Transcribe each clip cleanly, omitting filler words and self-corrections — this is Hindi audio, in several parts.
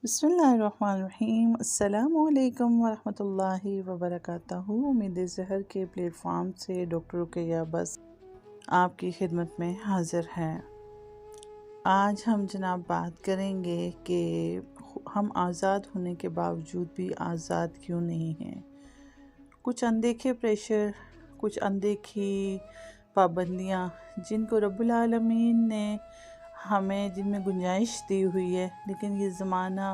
बिस्मिल्लाहिर्रहमानिर्रहीम। अस्सलामुअलैकुम वरहमतुल्लाहि वबरकातुहू। उम्मीद ज़हर के प्लेटफॉर्म से डॉक्टर रुकैया बस आपकी खिदमत में हाज़िर हैं। आज हम जनाब बात करेंगे कि हम आज़ाद होने के बावजूद भी आज़ाद क्यों नहीं हैं। कुछ अनदेखे प्रेशर, कुछ अनदेखी पाबंदियाँ जिनको रब्बुल आलमीन ने हमें जिनमें गुंजाइश दी हुई है, लेकिन ये ज़माना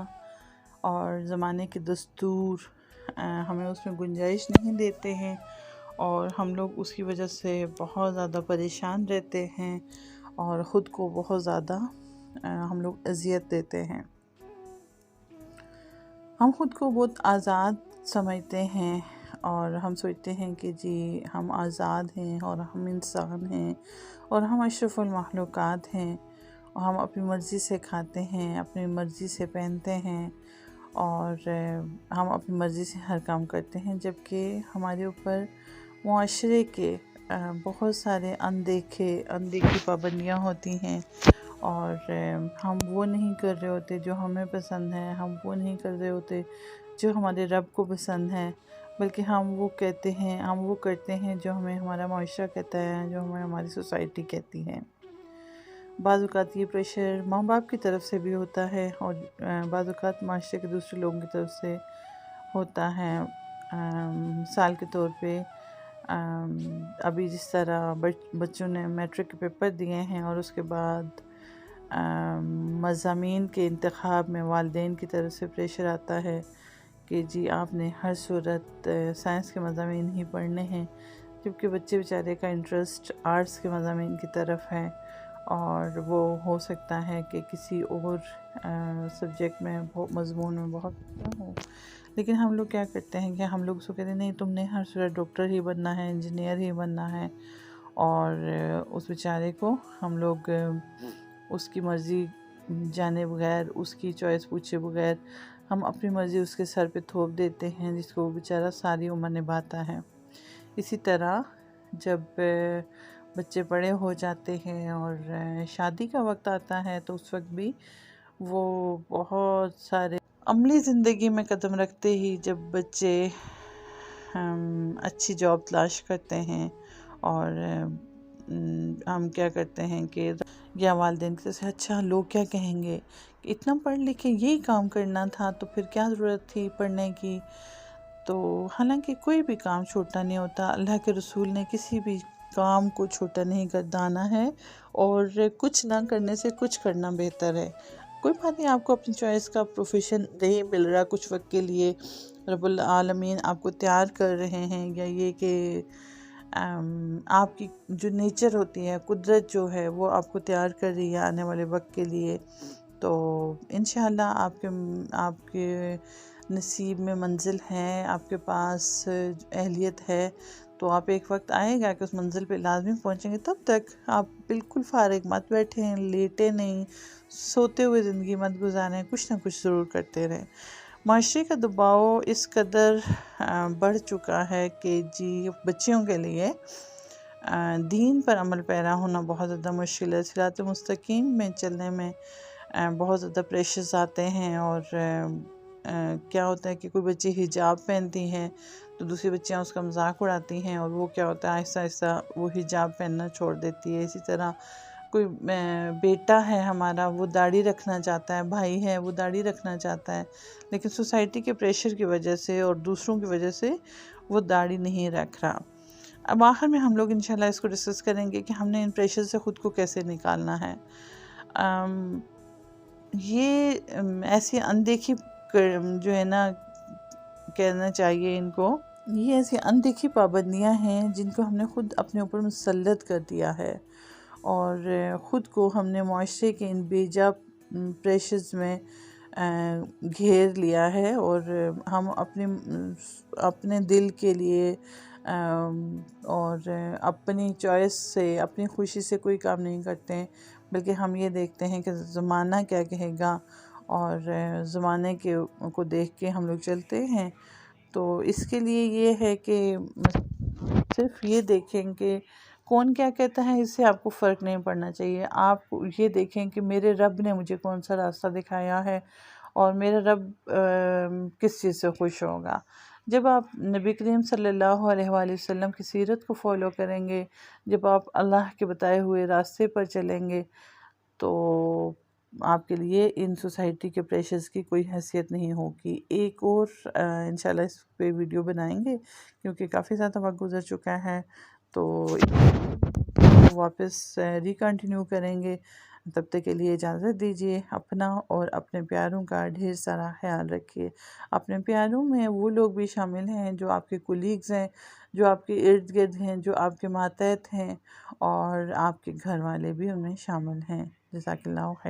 और ज़माने के दस्तूर हमें उसमें गुंजाइश नहीं देते हैं और हम लोग उसकी वजह से बहुत ज़्यादा परेशान रहते हैं और ख़ुद को बहुत ज़्यादा हम लोग अज़ियत देते हैं। हम ख़ुद को बहुत आज़ाद समझते हैं और हम सोचते हैं कि जी हम आज़ाद हैं और हम इंसान हैं और हम अशरफुल मखलूक़ात हैं और हम अपनी मर्ज़ी से खाते हैं, अपनी मर्ज़ी से पहनते हैं और हम अपनी मर्ज़ी से हर काम करते हैं, जबकि हमारे ऊपर मुआशरे के बहुत सारे अनदेखी पाबंदियाँ होती हैं और हम वो नहीं कर रहे होते जो हमें पसंद है, हम वो नहीं कर रहे होते जो हमारे रब को पसंद है, बल्कि हम वो करते हैं जो हमें हमारा मुआशरा कहता है, जो हमें हमारी सोसाइटी कहती है। बाज़ औक़ात ये प्रेशर माँ बाप की तरफ से भी होता है और बाज़ औक़ात माशरे के दूसरे लोगों की तरफ से होता है। मिसाल के तौर पे अभी जिस तरह बच्चों ने मैट्रिक के पेपर दिए हैं और उसके बाद मज़ामीन के इंतखाब में वालिदैन की तरफ से प्रेशर आता है कि जी आपने हर सूरत साइंस के मज़ामीन ही पढ़ने हैं, जबकि बच्चे बेचारे का इंटरेस्ट आर्ट्स के मज़ामीन की तरफ है और वो हो सकता है कि किसी और सब्जेक्ट में मज़मून में बहुत हो। लेकिन हम लोग क्या करते हैं कि हम लोग उसको कहते हैं नहीं तुमने हर सूरत डॉक्टर ही बनना है, इंजीनियर ही बनना है, और उस बेचारे को हम लोग उसकी मर्ज़ी जाने बगैर, उसकी चॉइस पूछे बगैर हम अपनी मर्ज़ी उसके सर पे थोप देते हैं, जिसको वो बेचारा सारी उम्र निभाता है। इसी तरह जब बच्चे बड़े हो जाते हैं और शादी का वक्त आता है तो उस वक्त भी वो बहुत सारे अमली ज़िंदगी में कदम रखते ही जब बच्चे अच्छी जॉब तलाश करते हैं और हम क्या करते हैं कि या वालिदैन की तरफ से अच्छा लोग क्या कहेंगे कि इतना पढ़ लिख के यही काम करना था तो फिर क्या ज़रूरत थी पढ़ने की। तो हालांकि कोई भी काम छोटा नहीं होता, अल्लाह के रसूल ने किसी भी काम को छोटा नहीं गर्दाना है और कुछ ना करने से कुछ करना बेहतर है। कोई बात नहीं, आपको अपनी चॉइस का प्रोफेशन नहीं मिल रहा कुछ वक्त के लिए, रब्बुल आलमीन आपको तैयार कर रहे हैं, या ये कि आपकी जो नेचर होती है, कुदरत जो है वो आपको तैयार कर रही है आने वाले वक्त के लिए, तो इंशाअल्लाह आपके नसीब में मंजिल है, आपके पास अहलियत है, तो आप एक वक्त आएगा कि उस मंजिल पे लाजमी पहुंचेंगे। तब तक आप बिल्कुल फारिग मत बैठें, लेटे नहीं, सोते हुए ज़िंदगी मत गुजारें, कुछ ना कुछ ज़रूर करते रहें। माशरे का दबाव इस कदर बढ़ चुका है कि जी बच्चियों के लिए दीन पर अमल पैरा होना बहुत ज़्यादा मुश्किल है। सिरात मुस्तकीम में चलने में बहुत ज़्यादा प्रेशर्स आते हैं और क्या होता है कि कोई बच्ची हिजाब पहनती हैं तो दूसरी बच्चियां उसका मजाक उड़ाती हैं और वो क्या होता है आहिस्ता आहिस्ता वो हिजाब पहनना छोड़ देती है। इसी तरह कोई बेटा है हमारा, वो दाढ़ी रखना चाहता है, भाई है वो दाढ़ी रखना चाहता है, लेकिन सोसाइटी के प्रेशर की वजह से और दूसरों की वजह से वो दाढ़ी नहीं रख रहा। अब आखिर में हम लोग इंशाल्लाह इसको डिस्कस करेंगे कि हमने इन प्रेशर से ख़ुद को कैसे निकालना है। ये ऐसी अनदेखी जो है ना, कहना चाहिए इनको, ये ऐसी अनदेखी पाबंदियां हैं जिनको हमने ख़ुद अपने ऊपर मुसल्लत कर दिया है और ख़ुद को हमने मुआशरे के इन बेजा प्रेशर्स में घेर लिया है और हम अपने दिल के लिए और अपनी चॉइस से, अपनी खुशी से कोई काम नहीं करते हैं, बल्कि हम ये देखते हैं कि ज़माना क्या कहेगा और ज़माने को देख के हम लोग चलते हैं। तो इसके लिए ये है कि सिर्फ ये देखें कि कौन क्या कहता है, इससे आपको फ़र्क नहीं पड़ना चाहिए। आप ये देखें कि मेरे रब ने मुझे कौन सा रास्ता दिखाया है और मेरा रब किस चीज़ से खुश होगा। जब आप नबी करीम सल्लल्लाहु अलैहि वसल्लम की सीरत को फॉलो करेंगे, जब आप अल्लाह के बताए हुए रास्ते पर चलेंगे, तो आपके लिए इन सोसाइटी के प्रेशर्स की कोई हैसियत नहीं होगी। एक और इंशाल्लाह इस पे वीडियो बनाएंगे, क्योंकि काफ़ी ज़्यादा वक्त गुजर चुका है, तो वापस रिकंटिन्यू करेंगे। तब तक के लिए इजाज़त दीजिए। अपना और अपने प्यारों का ढेर सारा ख्याल रखिए। अपने प्यारों में वो लोग भी शामिल हैं जो आपके कुलीग्स हैं, जो आपके इर्द गिर्द हैं, जो आपके मातहत हैं, और आपके घर वाले भी उनमें शामिल हैं। जज़ाकल्लाहु खैर।